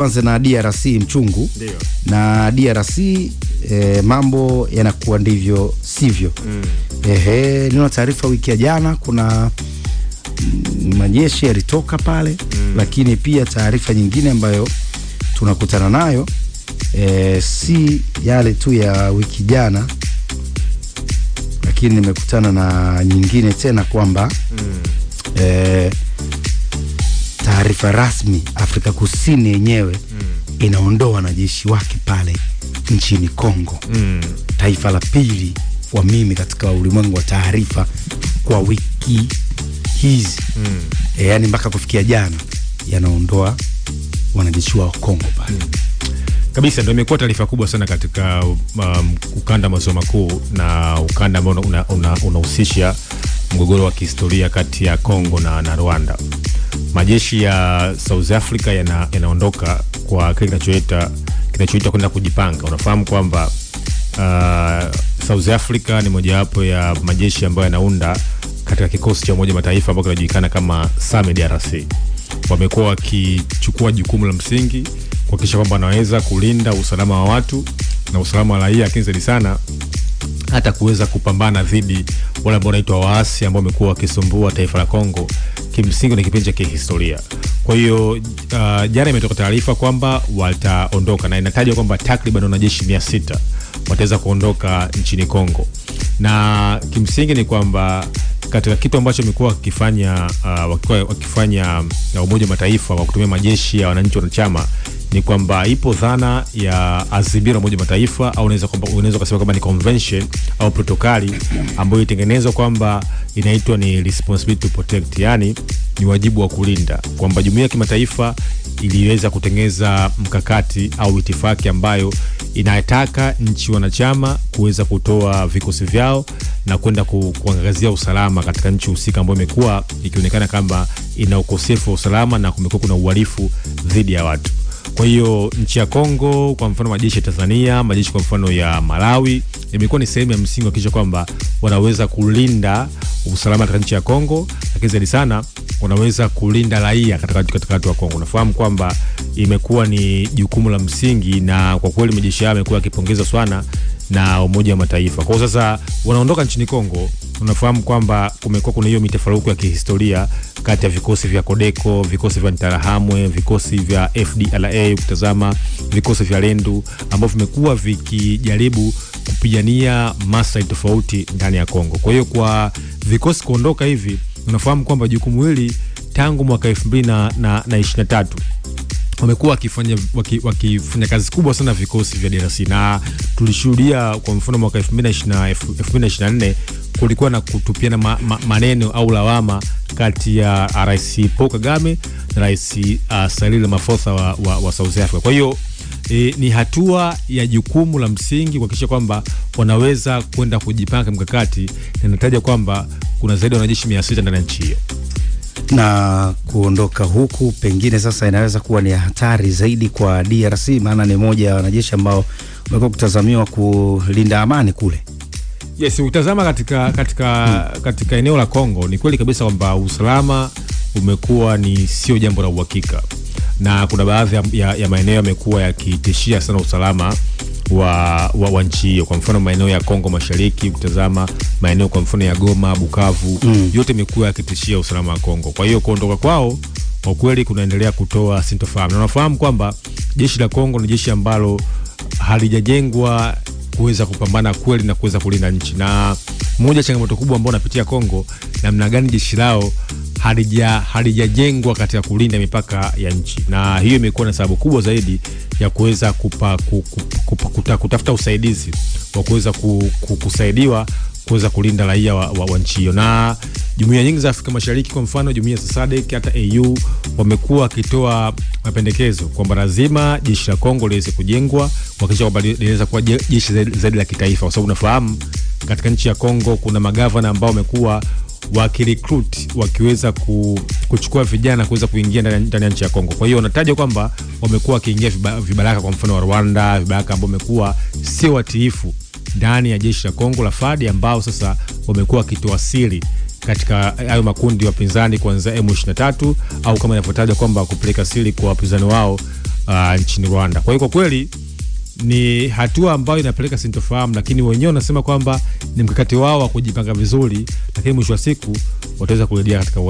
Kwanza na DRC mchungu. Ndio. Na DRC mambo yanakuwa ndivyo sivyo. Nina taarifa wiki ya jana kuna majeshi yalitoka pale, lakini pia taarifa nyingine ambayo tunakutana nayo si yale tu ya wiki jana, lakini nimekutana na nyingine tena kwamba taarifa rasmi Afrika Kusini yenyewe inaondoa wanajeshi wake pale nchini Kongo. Taifa la pili kwa mimi katika ulimwengu wa taarifa kwa wiki hizi. Yani mpaka kufikia jana yanaondoa wanajeshi wa Kongo pale. Kabisa ndio imekuwa taarifa kubwa sana katika ukanda wa maziwa makuu na ukanda ambao unahusisha mgogoro wa kihistoria kati ya Kongo na Rwanda. Majeshi ya South Africa yanaondoka kwa kile kinachoitwa kwenda kujipanga. Unafahamu kwamba South Africa ni mojawapo ya majeshi ambayo yanaunda katika kikosi cha Umoja Mataifa ambacho kinajulikana kama SAMIDRC. Wamekuwa wakichukua jukumu la msingi kuhakikisha kwamba wanaweza kulinda usalama wa watu na usalama wa raia, lakini zaidi sana hata kuweza kupambana dhidi wale ambao wanaitwa waasi ambao wamekuwa wakisumbua taifa la Kongo kimsingi na kipindi cha kihistoria. Kwa hiyo jana imetoka taarifa kwamba wataondoka na inatajwa kwamba takriban wanajeshi 600 wataweza kuondoka nchini Kongo. Na kimsingi ni kwamba katika kitu ambacho wamekuwa wakifanya na Umoja wa Mataifa kwa kutumia majeshi ya wananchi wanachama ni kwamba ipo dhana ya azimio la Umoja wa Mataifa au unaweza kusema kama ni convention au protokali ambayo itengenezwa kwamba inaitwa ni responsibility to protect, yani ni wajibu wa kulinda, kwamba jumuiya ya kimataifa iliweza kutengeneza mkakati au itifaki ambayo inataka nchi wanachama kuweza kutoa vikosi vyao na kwenda kuangazia usalama katika nchi husika ambayo imekuwa ikionekana kama ina ukosefu wa usalama na kumekuwa kuna uhalifu dhidi ya watu. Kwa hiyo nchi ya Kongo, kwa mfano majeshi ya Tanzania, majeshi kwa mfano ya Malawi, imekuwa ni sehemu ya msingi kuhakikisha kwamba wanaweza kulinda usalama katika nchi ya Kongo, lakini zaidi sana wanaweza kulinda raia katika watu wa Kongo. Nafahamu kwamba imekuwa ni jukumu la msingi na kwa kweli majeshi yao yamekuwa yakipongezwa sana na Umoja wa Mataifa. Kwa sasa wanaondoka nchini Kongo, unafahamu kwamba kumekuwa kuna hiyo mitafaruku ya kihistoria kati ya vikosi vya Kodeko, vikosi vya Ntarahamwe, vikosi vya FDLA, kutazama vikosi vya Lendu ambavyo vimekuwa vikijaribu kupigania maslahi tofauti ndani ya Kongo. Kwa hiyo kwa vikosi kuondoka hivi, unafahamu kwamba jukumu hili tangu mwaka 2023 wamekuwa wakifanya kazi kubwa sana vikosi vya DRC, na tulishuhudia kwa mfano mwaka 2024 kulikuwa na kutupiana maneno au lawama kati ya Rais Paul Kagame na Rais Cyril Ramaphosa wa South Africa. Kwa hiyo ni hatua ya jukumu la msingi kuhakikisha kwamba wanaweza kwenda kujipanga mkakati, na nataja kwamba kuna zaidi ya wanajeshi 600 ndani ya nchi hiyo. Na kuondoka huku pengine sasa inaweza kuwa ni hatari zaidi kwa DRC, maana ni moja ya wanajeshi ambao wamekuwa kutazamiwa kulinda amani kule. Yes, utazama katika eneo la Kongo, ni kweli kabisa kwamba usalama umekuwa ni sio jambo la uhakika, na kuna baadhi ya maeneo yamekuwa yakitishia sana usalama wa nchi hiyo. Kwa mfano maeneo ya Kongo Mashariki, kutazama maeneo kwa mfano ya Goma, Bukavu, yote yamekuwa yakitishia usalama wa Kongo. Kwa hiyo kuondoka kwao kwa kweli kunaendelea kutoa sintofahamu. Na unafahamu kwamba jeshi la Kongo ni jeshi ambalo halijajengwa kuweza kupambana kweli na kuweza kulinda nchi. Na moja changamoto kubwa ambayo napitia Kongo, namna gani jeshi lao halijajengwa katika kulinda mipaka ya nchi. Na hiyo imekuwa na sababu kubwa zaidi ya kuweza kutafuta usaidizi wa kuweza kusaidiwa kuweza kulinda raia wa nchi hiyo. Na jumuiya nyingi za Afrika Mashariki, kwa mfano jumuiya za SADC hata AU, wamekuwa wakitoa mapendekezo kwamba lazima jeshi la Kongo liweze kujengwa kuhakikisha kwamba linaweza kuwa jeshi zaidi la kitaifa, kwa sababu unafahamu katika nchi ya Kongo kuna magavana ambao wamekuwa wakirecruit wakiweza kuchukua vijana kuweza kuingia ndani ya nchi ya Kongo. Kwa hiyo wanataja kwamba wamekuwa wakiingia vibaraka, kwa mfano wa Rwanda, vibaraka ambao wamekuwa sio watiifu ndani ya jeshi la Kongo la FARDC, ambao sasa wamekuwa wakitoa siri katika hayo makundi ya wapinzani kuanzia M23 au kama inavyotajwa kwamba kupeleka siri kwa wapinzani wao nchini Rwanda. Kwa hiyo kwa kweli ni hatua ambayo inapeleka sintofahamu, lakini wenyewe wanasema kwamba ni mkakati wao wa kujipanga vizuri, lakini mwisho wa siku wataweza kurejea katika uwanja